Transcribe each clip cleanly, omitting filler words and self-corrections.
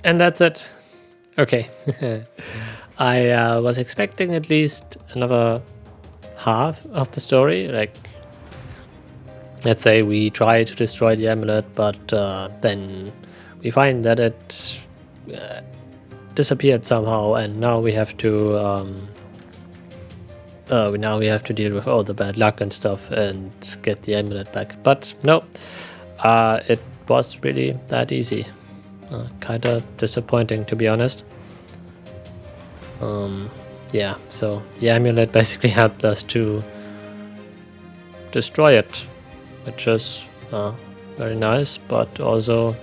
And that's it. Okay. I was expecting at least another half of the story. Like, let's say we try to destroy the amulet, but then we find that it disappeared somehow, and now we have to deal with all the bad luck and stuff and get the amulet back. But no, it was really that easy. Kind of disappointing, to be honest. Yeah, so the amulet basically helped us to destroy it, which is very nice, but also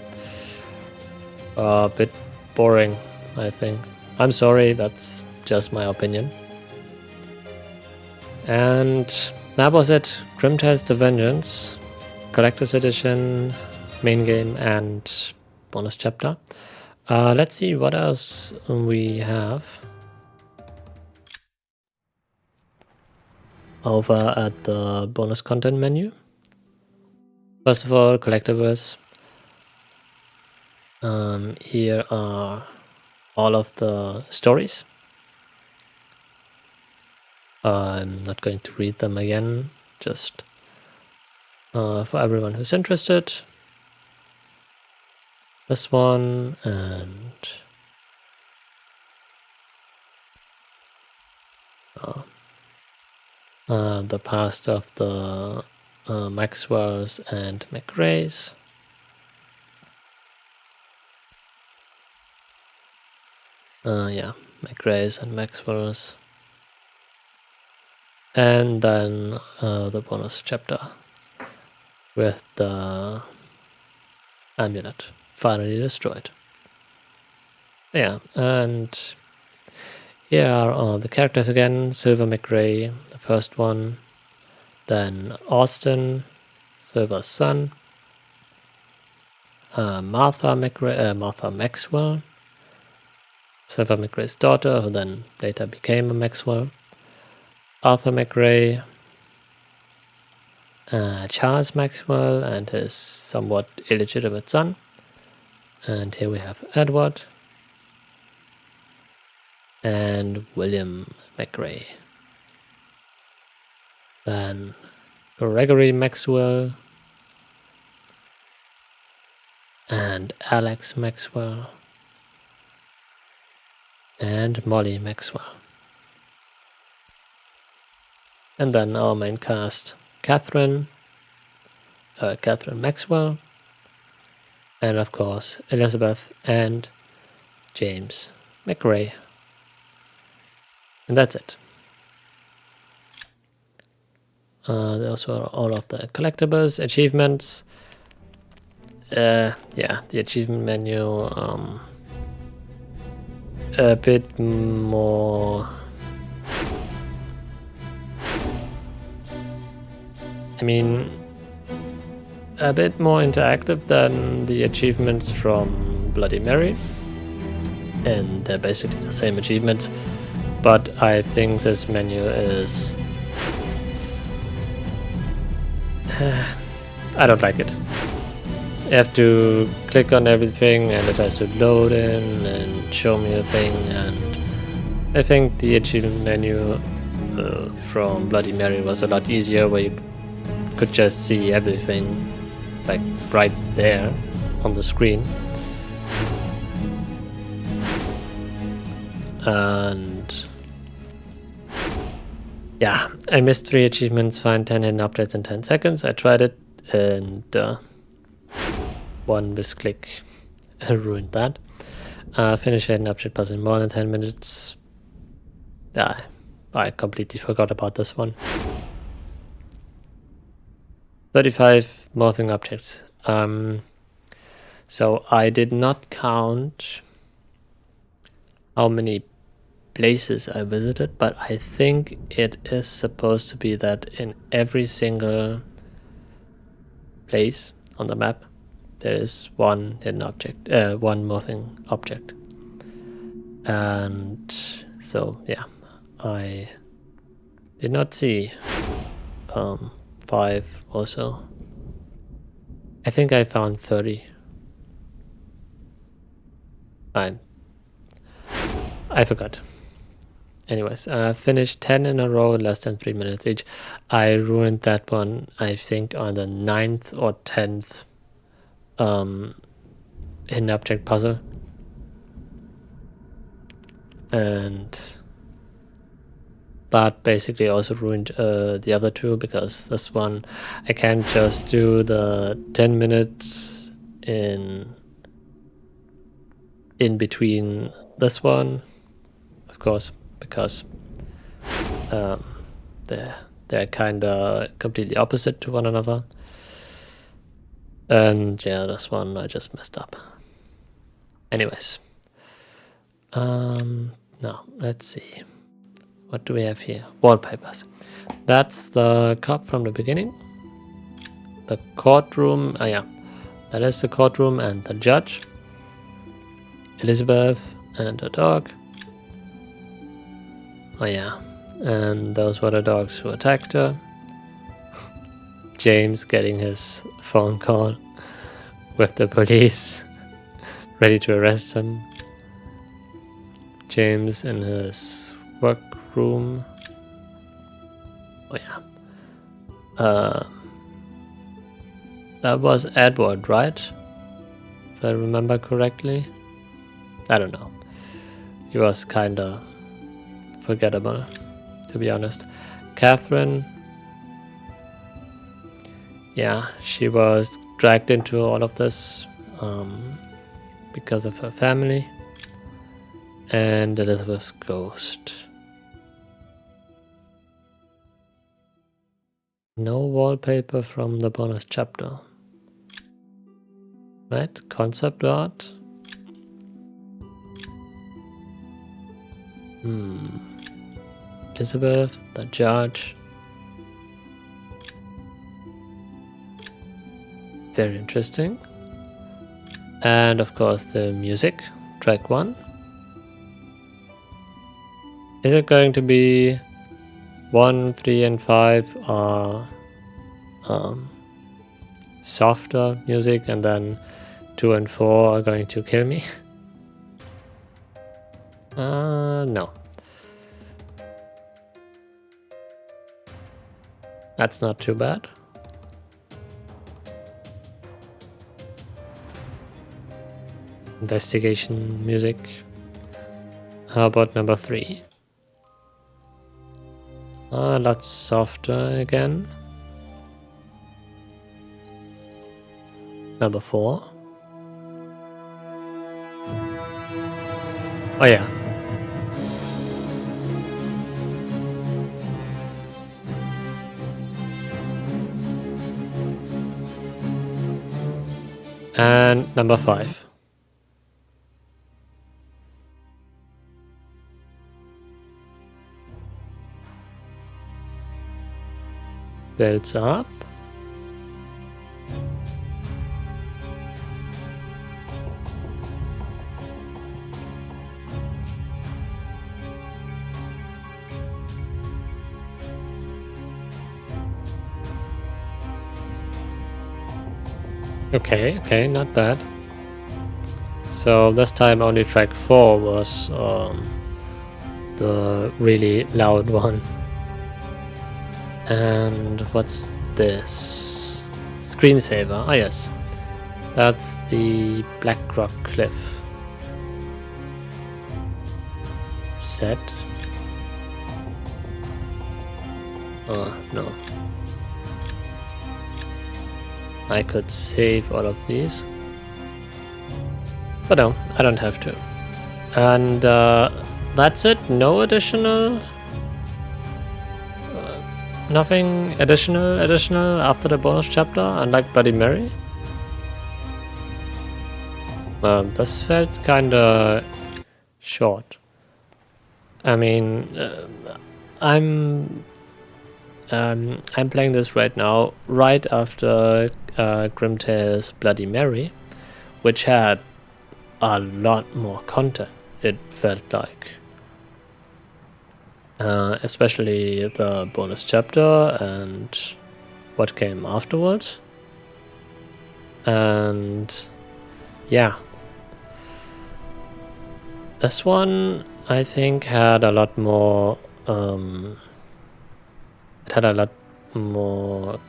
a bit boring, I think. I'm sorry, that's just my opinion. And that was it. Grimtales the Vengeance, Collector's Edition, main game, and bonus chapter. Let's see what else we have over at the bonus content menu. First of all, collectibles. Here are all of the stories. I'm not going to read them again, just for everyone who's interested. This one and the past of the Maxwells and McGreys. Yeah, McGreys and Maxwells. And then the bonus chapter with the amulet finally destroyed. Yeah, and here are the characters again. Silver McGrey, the first one. Then Austin, Silver's son. Martha Maxwell, Silver McGray's daughter, who then later became a Maxwell. Arthur McGray, Charles Maxwell and his somewhat illegitimate son. And here we have Edward and William McGray. Then Gregory Maxwell and Alex Maxwell and Molly Maxwell. And then our main cast, Catherine Maxwell, and of course Elizabeth and James McGrey. And that's it. Those were all of the collectibles, achievements. Yeah, the achievement menu, a bit more, I mean, a bit more interactive than the achievements from Bloody Mary, and they're basically the same achievements, but I think this menu is I don't like it. You have to click on everything and it has to load in and show me a thing, and I think the achievement menu from Bloody Mary was a lot easier, where you could just see everything like right there on the screen. And yeah, I missed 3 achievements, find 10 hidden objects in 10 seconds. I tried it, and one misclick ruined that. Finish a hidden object puzzle in more than 10 minutes. I completely forgot about this one. 35 morphing objects. So I did not count how many places I visited, but I think it is supposed to be that in every single place on the map there is one hidden object, one morphing object. And so yeah, I did not see 5 also. I think I found 30. I forgot. Anyways, I finished 10 in a row in less than 3 minutes each. I ruined that one, I think, on the 9th or 10th hidden object puzzle. And that basically also ruined the other two, because this one I can't just do the 10 minutes in between this one, of course, because they're kind of completely opposite to one another. And yeah, this one I just messed up. Anyways, now let's see, what do we have here? Wallpapers. That's the cop from the beginning. The courtroom. Oh yeah, that is the courtroom and the judge. Elizabeth and her dog. Oh yeah, and those were the dogs who attacked her. James getting his phone call with the police ready to arrest him. James in his workroom. Oh yeah. That was Edward, right? If I remember correctly. I don't know. He was kinda forgettable, to be honest. Catherine. Yeah, she was dragged into all of this because of her family. And Elizabeth's ghost. No wallpaper from the bonus chapter. Right? Concept art. Elizabeth, the judge. Very interesting. And of course the music, track 1. Is it going to be 1, 3, and 5 are softer music, and then 2 and 4 are going to kill me? No. That's not too bad. Investigation music. How about number 3? A lot softer again. Number 4. Oh yeah. And number 5. Builds up. Okay, not bad. So this time only track 4 was the really loud one. And what's this? Screensaver. Ah yes, that's the Black Rock Cliff set. Oh no, I could save all of these, but no, I don't have to. And that's it. No additional. Nothing additional after the bonus chapter, unlike Bloody Mary. This felt kinda short. I mean, I'm playing this right now, right after Grimtail's Bloody Mary, which had a lot more content, it felt like. Especially the bonus chapter and what came afterwards. And yeah, This one, I think, had a lot more. It had a lot more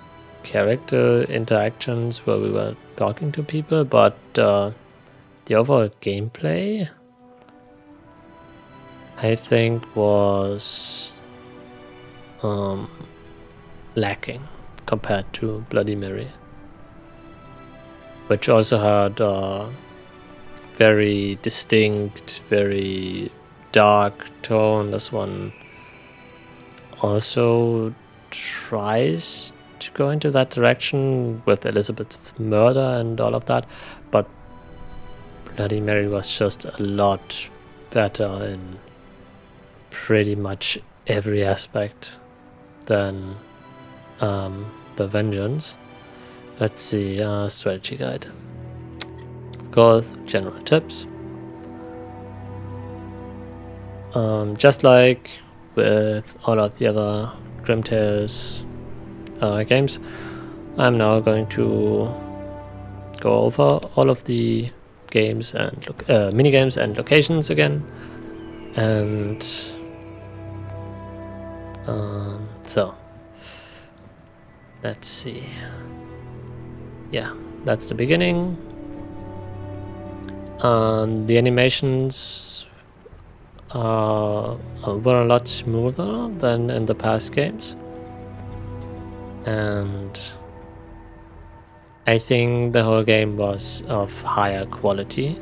character interactions where we were talking to people, but the overall gameplay, I think, was lacking compared to Bloody Mary, which also had very distinct, very dark tone. This one also tries to go into that direction with Elizabeth's murder and all of that, but Bloody Mary was just a lot better in pretty much every aspect than the Vengeance. Let's see, strategy guide. Of course, general tips. Just like with all of the other Grim Tales games, I'm now going to go over all of the games and mini games and locations again, and so let's see. Yeah, that's the beginning. The animations were a lot smoother than in the past games, and I think the whole game was of higher quality,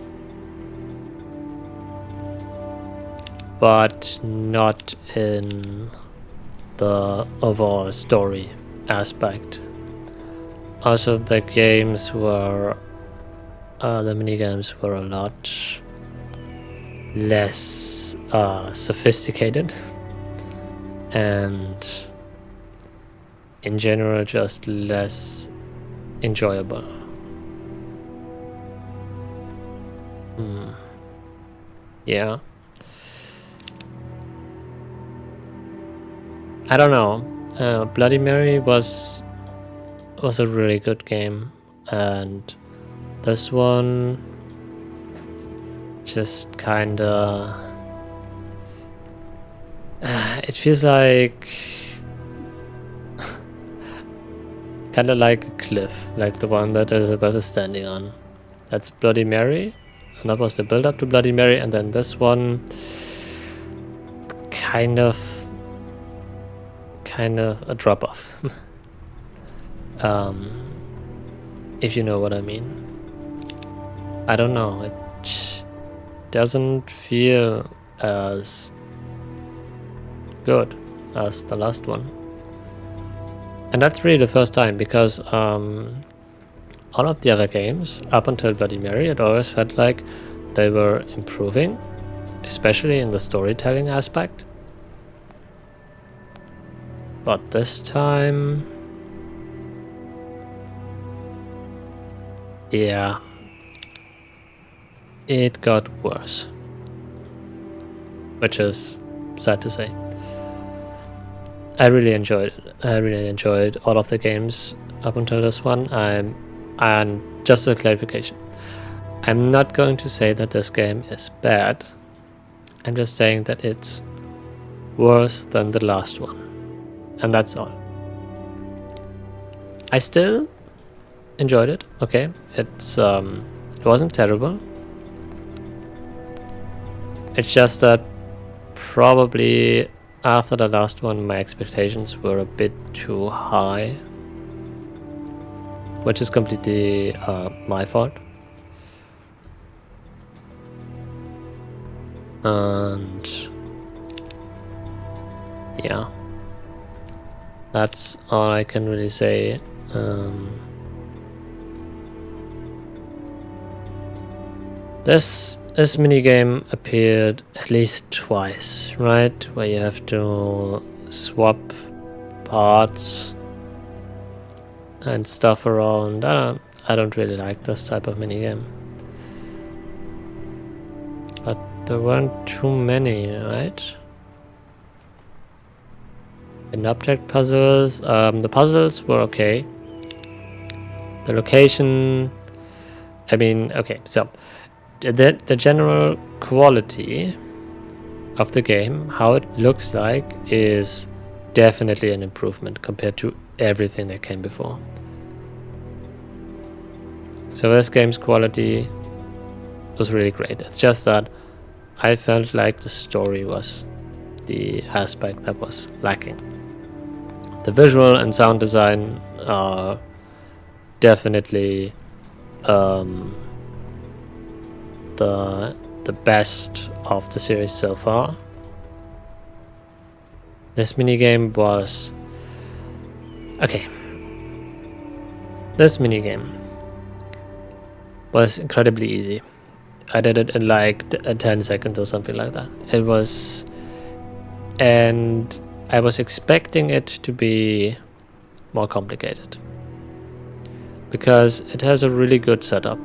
but not in the overall story aspect. Also, the games were, the minigames were a lot less sophisticated, and in general just less enjoyable. Yeah. I don't know. Bloody Mary was a really good game, and this one just kinda it feels like kinda like a cliff, like the one that Elizabeth is standing on. That's Bloody Mary, and that was the build up to Bloody Mary, and then this one kind of a drop off. If you know what I mean. I don't know, it doesn't feel as good as the last one. And that's really the first time, because all of the other games up until Bloody Mary, it always felt like they were improving, especially in the storytelling aspect. But this time, yeah, it got worse, which is sad to say. I really enjoyed it. I really enjoyed all of the games up until this one. And just a clarification, I'm not going to say that this game is bad. I'm just saying that it's worse than the last one, and that's all. I still enjoyed it. Okay, it wasn't terrible. It's just that probably after the last one my expectations were a bit too high, which is completely my fault. And yeah, that's all I can really say. This minigame appeared at least twice, right? Where you have to swap parts and stuff around. I don't really like this type of minigame. But there weren't too many, right? And object puzzles, the puzzles were okay. The location, I mean, okay, so the general quality of the game, how it looks like, is definitely an improvement compared to everything that came before. So this game's quality was really great. It's just that I felt like the story was the aspect that was lacking. The visual and sound design are definitely the best of the series so far. This minigame was okay. This minigame was incredibly easy. I did it in like 10 seconds or something like that. It was, and I was expecting it to be more complicated because it has a really good setup.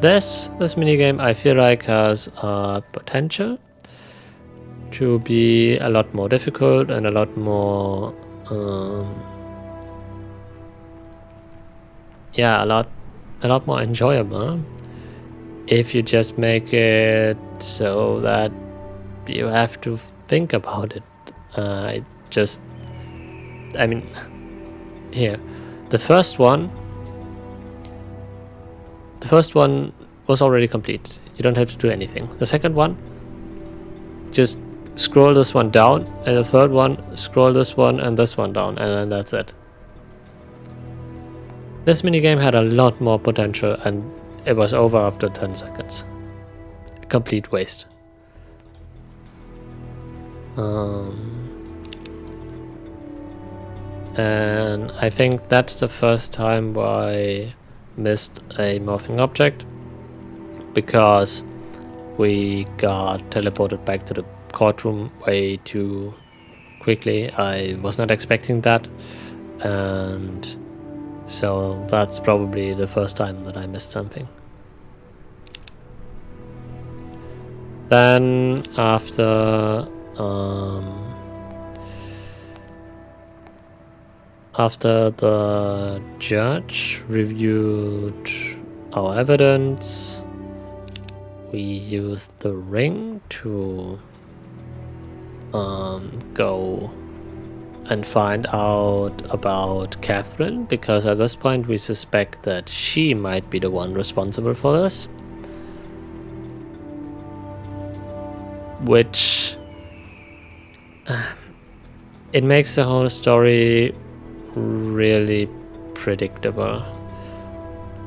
This minigame I feel like has potential to be a lot more difficult and a lot more a lot more enjoyable if you just make it so that you have to think about it. I mean, here, the first one was already complete. You don't have to do anything. The second one, just scroll this one down, and the third one, scroll this one and this one down, and then that's it. This minigame had a lot more potential, and it was over after 10 seconds. A complete waste. And I think that's the first time I missed a morphing object, because we got teleported back to the courtroom way too quickly. I was not expecting that, and so that's probably the first time that I missed something. Then after the judge reviewed our evidence, we used the ring to go and find out about Catherine, because at this point we suspect that she might be the one responsible for this. Which it makes the whole story really predictable.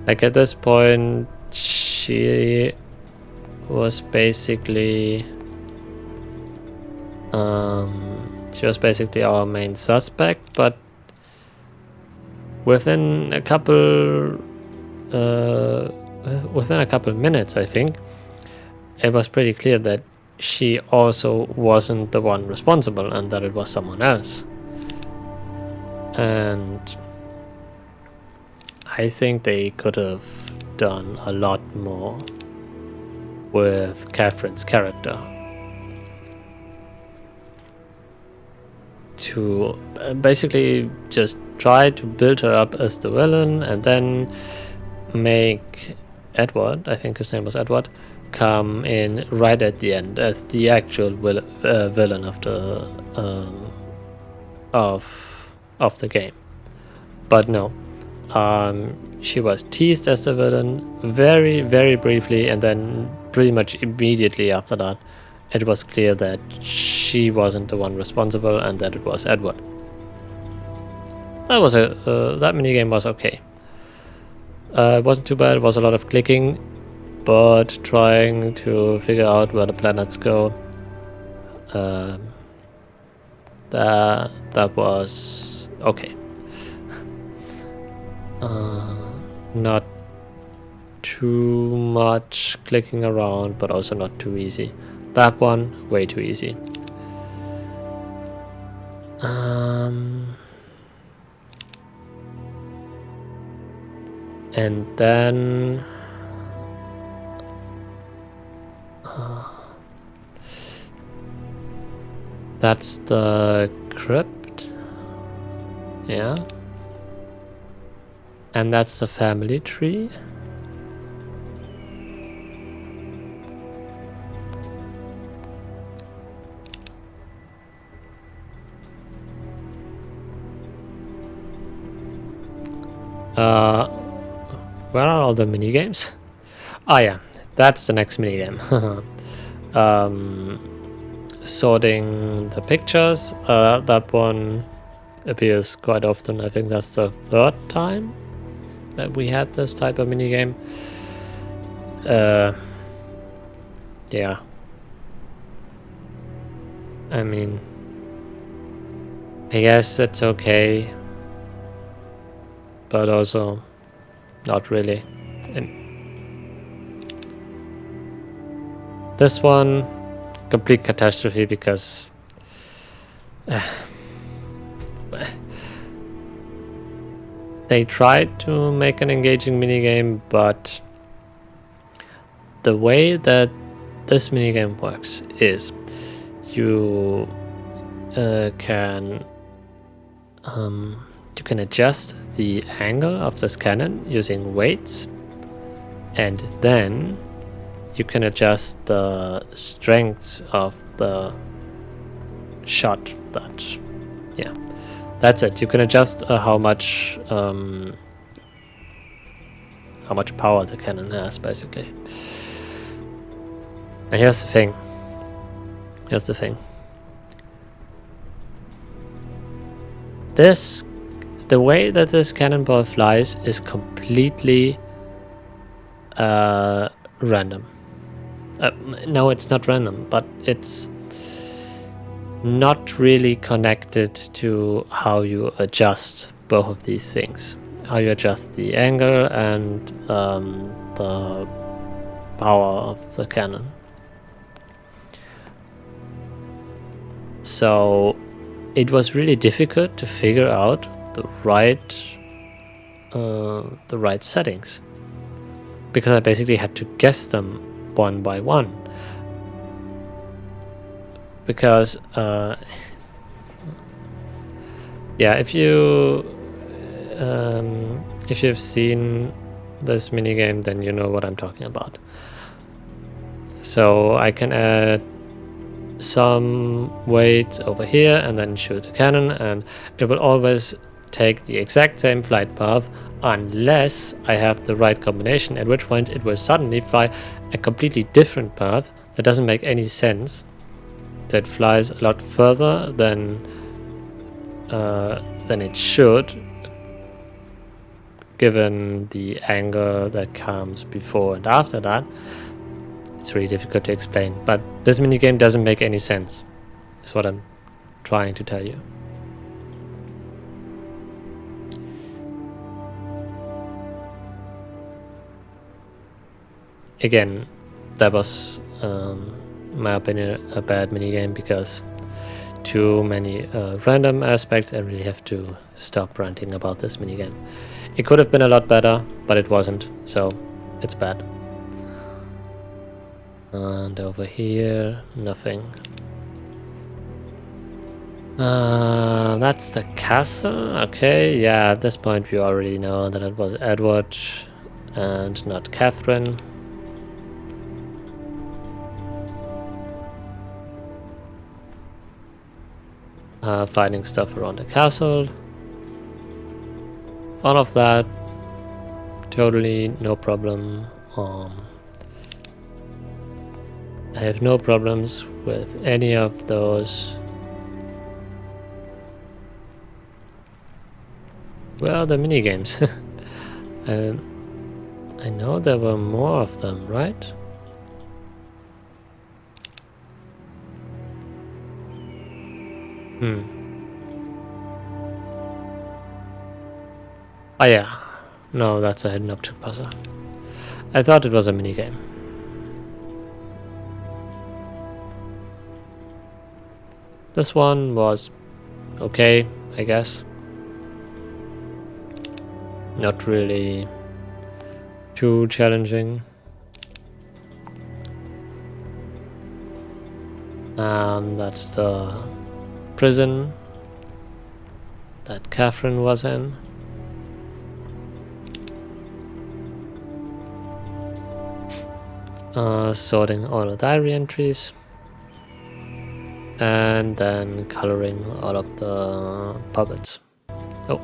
Like at this point, she was basically our main suspect, but within a couple minutes, I think it was pretty clear that she also wasn't the one responsible and that it was someone else. And I think they could have done a lot more with Catherine's character to basically just try to build her up as the villain, and then make Edward, I think his name was Edward, come in right at the end as the actual villain of the of the game. But no, she was teased as the villain very, very briefly, and then pretty much immediately after that it was clear that she wasn't the one responsible and that it was Edward. That was that minigame was okay. It wasn't too bad. It was a lot of clicking, but trying to figure out where the planets go, that was okay. Not too much clicking around, but also not too easy. That one, way too easy. And then that's the crypt, yeah, and that's the family tree. Where are all the mini games? Oh yeah, that's the next mini game. Sorting the pictures. That one appears quite often. I think that's the third time that we had this type of mini game. Yeah. I mean, I guess it's okay, but also not really. And this one, complete catastrophe because they tried to make an engaging minigame, but the way that this minigame works is you can adjust the angle of this cannon using weights, and then you can adjust the strength of the shot. That's it. You can adjust how much power the cannon has, basically. And here's the thing. The way that this cannonball flies is completely random. No, it's not random, but it's not really connected to how you adjust both of these things. How you adjust the angle and the power of the cannon. So it was really difficult to figure out the right settings, because I basically had to guess them one by one. Because if you've seen this minigame, then you know what I'm talking about. So I can add some weight over here and then shoot the cannon, and it will always take the exact same flight path unless I have the right combination, at which point it will suddenly fly a completely different path that doesn't make any sense, that flies a lot further than it should, given the angle that comes before and after that. It's really difficult to explain, but this minigame doesn't make any sense, is what I'm trying to tell you. Again, that was, in my opinion, a bad minigame because too many random aspects. I really have to stop ranting about this minigame. It could have been a lot better, but it wasn't, so it's bad. And over here, nothing. That's the castle. Okay, yeah, at this point we already know that it was Edward and not Catherine. Finding stuff around the castle. All of that, totally no problem. I have no problems with any of those. Well, the minigames. I know there were more of them, right? Oh yeah. No, that's a hidden object puzzle. I thought it was a minigame. This one was okay, I guess. Not really too challenging. That's the prison that Catherine was in. Sorting all the diary entries. And then coloring all of the puppets. Oh.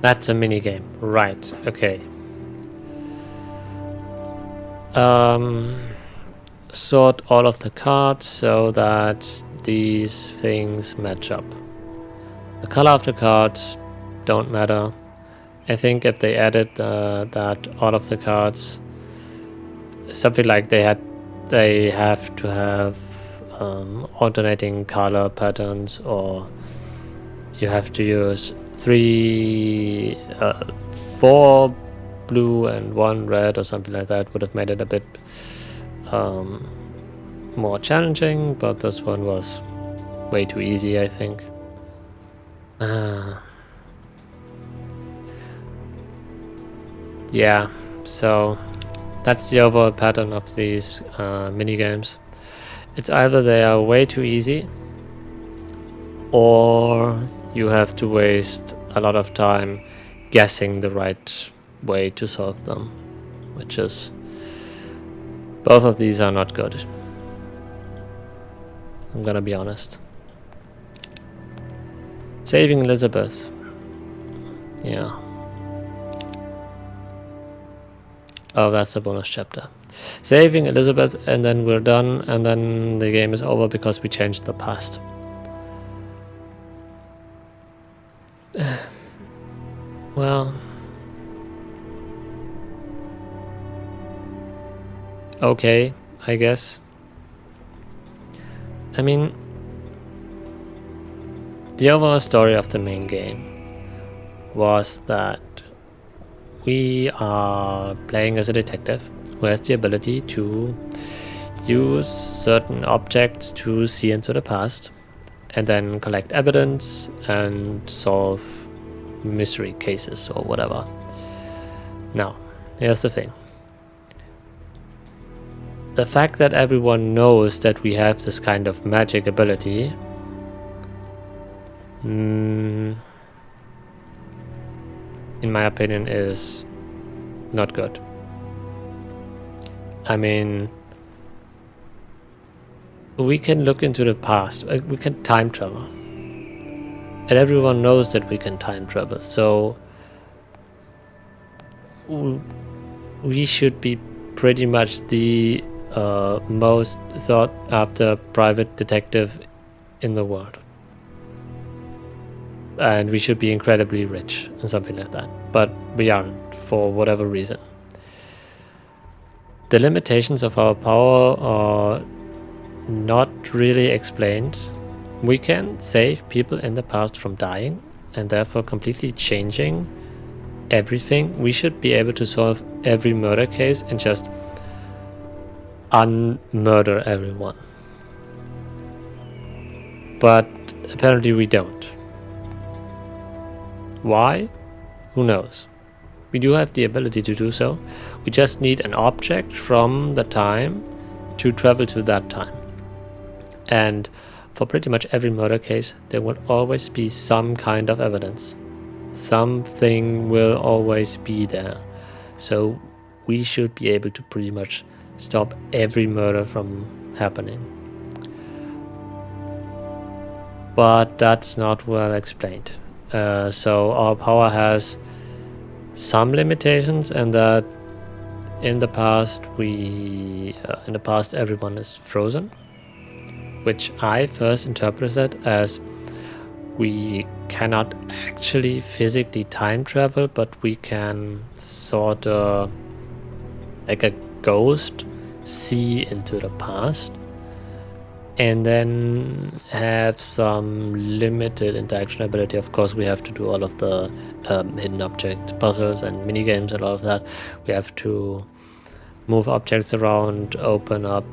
That's a minigame. Right, okay. Sort all of the cards so that these things match up. The color of the cards don't matter. I think if they added that all of the cards, something like they have to have alternating color patterns, or you have to use 4 blue and 1 red or something like that, would have made it a bit more challenging, but this one was way too easy, I think. Yeah, so that's the overall pattern of these minigames. It's either they are way too easy, or you have to waste a lot of time guessing the right way to solve them, which is, both of these are not good. I'm gonna be honest. Saving Elizabeth. Yeah. Oh, that's a bonus chapter. Saving Elizabeth, and then we're done, and then the game is over because we changed the past. Well, okay, I guess. I mean, the overall story of the main game was that we are playing as a detective who has the ability to use certain objects to see into the past and then collect evidence and solve mystery cases or whatever. Now, here's the thing. The fact that everyone knows that we have this kind of magic ability in my opinion is not good. I mean, we can look into the past, we can time travel, and everyone knows that we can time travel, so we should be pretty much the most sought after private detective in the world, and we should be incredibly rich and something like that, but we aren't for whatever reason. The limitations of our power are not really explained. We can save people in the past from dying and therefore completely changing everything. We should be able to solve every murder case and just unmurder everyone. But apparently we don't. Why? Who knows? We do have the ability to do so. We just need an object from the time to travel to that time. And for pretty much every murder case, there will always be some kind of evidence. Something will always be there. So we should be able to pretty much stop every murder from happening. But that's not well explained. So our power has some limitations, and that in the past everyone is frozen, which I first interpreted as we cannot actually physically time travel, but we can sort of, like a ghost, see into the past and then have some limited interaction ability. Of course, we have to do all of the hidden object puzzles and minigames and all of that. We have to move objects around, open up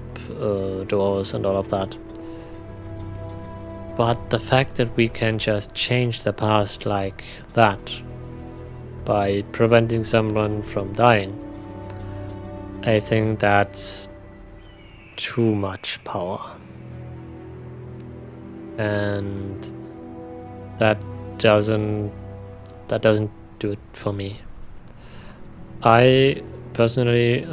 doors and all of that. But the fact that we can just change the past like that by preventing someone from dying, I think that's too much power. And that doesn't do it for me. I personally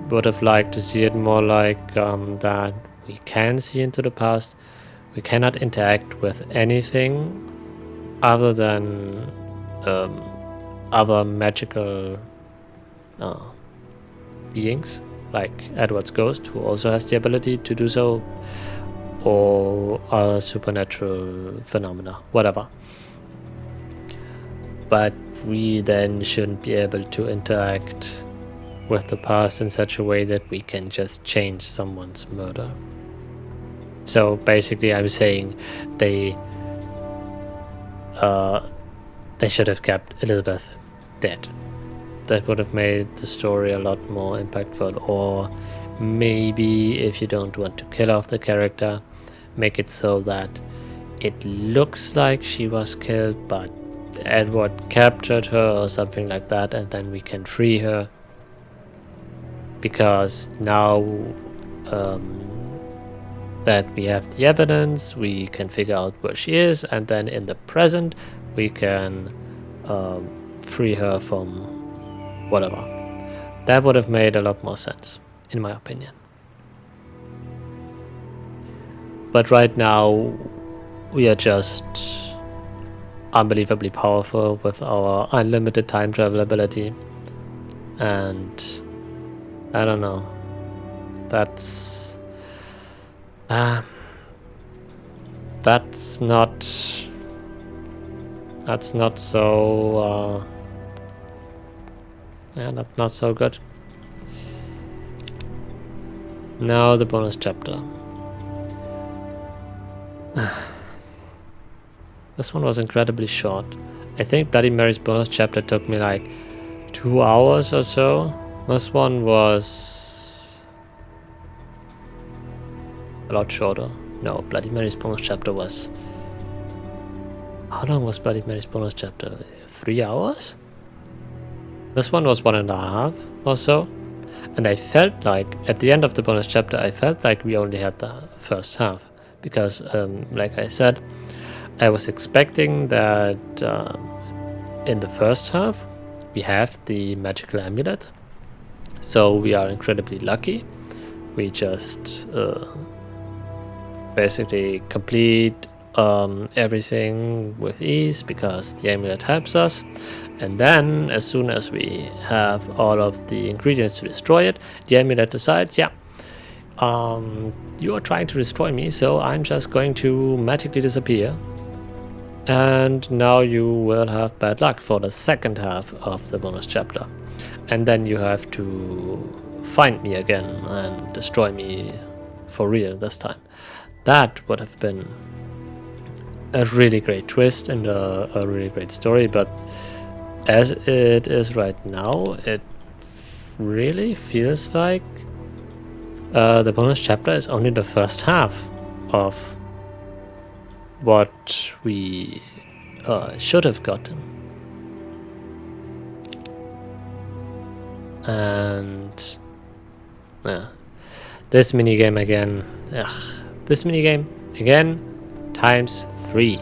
would have liked to see it more like that we can see into the past. We cannot interact with anything other than other magical beings, like Edward's ghost, who also has the ability to do so, or other supernatural phenomena, whatever. But we then shouldn't be able to interact with the past in such a way that we can just change someone's murder. So basically I'm saying they should have kept Elizabeth dead. That would have made the story a lot more impactful. Or maybe if you don't want to kill off the character, make it so that it looks like she was killed, but Edward captured her or something like that, and then we can free her. Because now that we have the evidence, we can figure out where she is, and then in the present we can free her from whatever. That would have made a lot more sense, in my opinion. But right now we are just unbelievably powerful with our unlimited time travel ability, and I don't know, that's not so yeah, that's not so good. Now the bonus chapter. This one was incredibly short. I think Bloody Mary's bonus chapter took me like 2 hours or so. This one was a lot shorter. No, Bloody Mary's bonus chapter was... How long was Bloody Mary's bonus chapter? 3 hours? This one was 1.5 or so. And I felt like, at the end of the bonus chapter, I felt like we only had the first half. Because, like I said, I was expecting that in the first half, we have the magical amulet. So we are incredibly lucky. We just basically complete everything with ease because the amulet helps us. And then as soon as we have all of the ingredients to destroy it, the amulet decides, yeah, you are trying to destroy me, so I'm just going to magically disappear. And now you will have bad luck for the second half of the bonus chapter. And then you have to find me again and destroy me for real this time. That would have been a really great twist and a really great story, but as it is right now, it really feels like the bonus chapter is only the first half of what we should have gotten. And yeah, this minigame again. This minigame again times 3.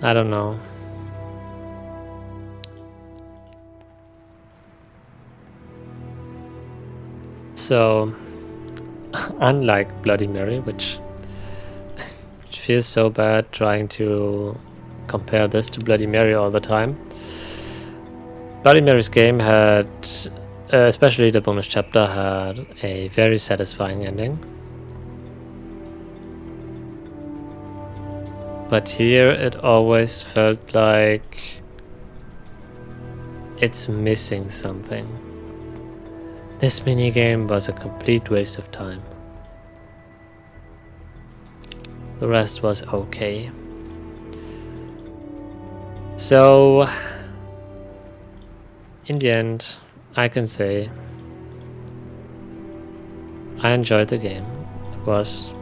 I don't know. So, unlike Bloody Mary, which feels so bad trying to compare this to Bloody Mary all the time, Bloody Mary's game had, especially the bonus chapter, had a very satisfying ending. But here it always felt like it's missing something. This minigame was a complete waste of time. The rest was okay. So, in the end, I can say I enjoyed the game. It was...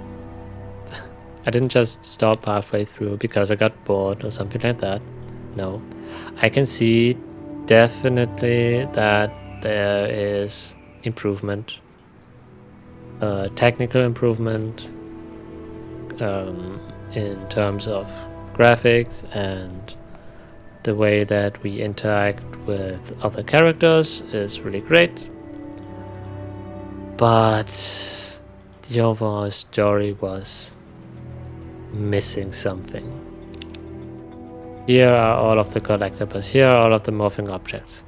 I didn't just stop halfway through because I got bored or something like that. No. I can see definitely that there is improvement. Technical improvement in terms of graphics and the way that we interact with other characters is really great. But the overall story was missing something. Here are all of the collectibles. Here are all of the morphing objects.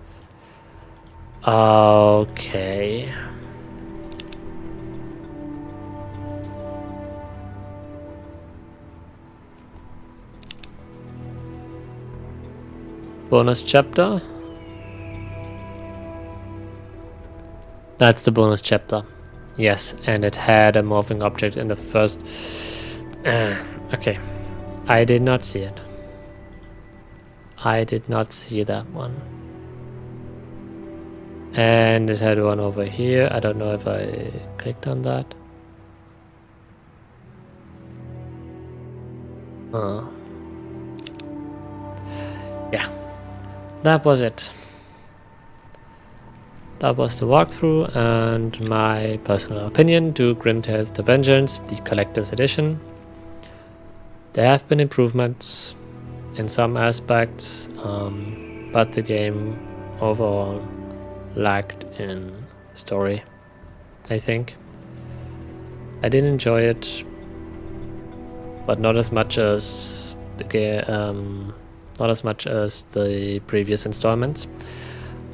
Okay. Bonus chapter. That's the bonus chapter. Yes, and it had a morphing object in the first... okay. I did not see it. I did not see that one. And it had one over here. I don't know if I clicked on that. Yeah. That was it. That was the walkthrough and my personal opinion to Grim Tales The Vengeance, the Collector's Edition. There have been improvements in some aspects, but the game overall lacked in story, I think. I did enjoy it, but not as much as the game, not as much as the previous installments.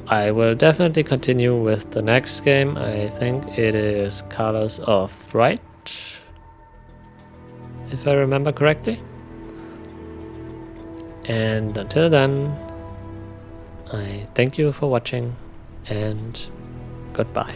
I will definitely continue with the next game. I think it is Colors of Fright, if I remember correctly. And until then, I thank you for watching and goodbye.